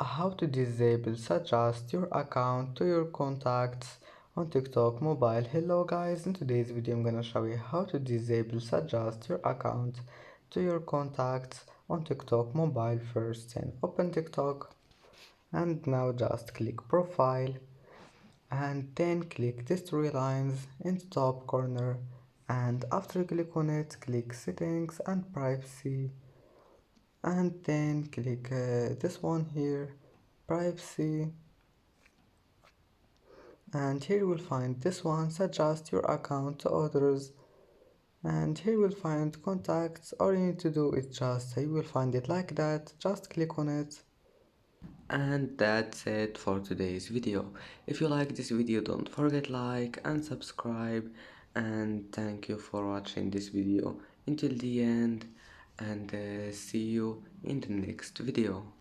How to disable suggest your account to your contacts on TikTok mobile. Hello guys, in today's video I'm gonna show you how to disable suggest your account to your contacts on TikTok mobile. First, then open TikTok and now just click profile and then click these three lines in the top corner, and after click on it, click settings and privacy, and then click this one here, privacy, and here you will find this one, suggest your account to others, and here you will find contacts. All you need to do is just, you will find it like that, just click on it. And that's it for today's video. If you like this video, don't forget like and subscribe, and thank you for watching this video until the end, and see you in the next video.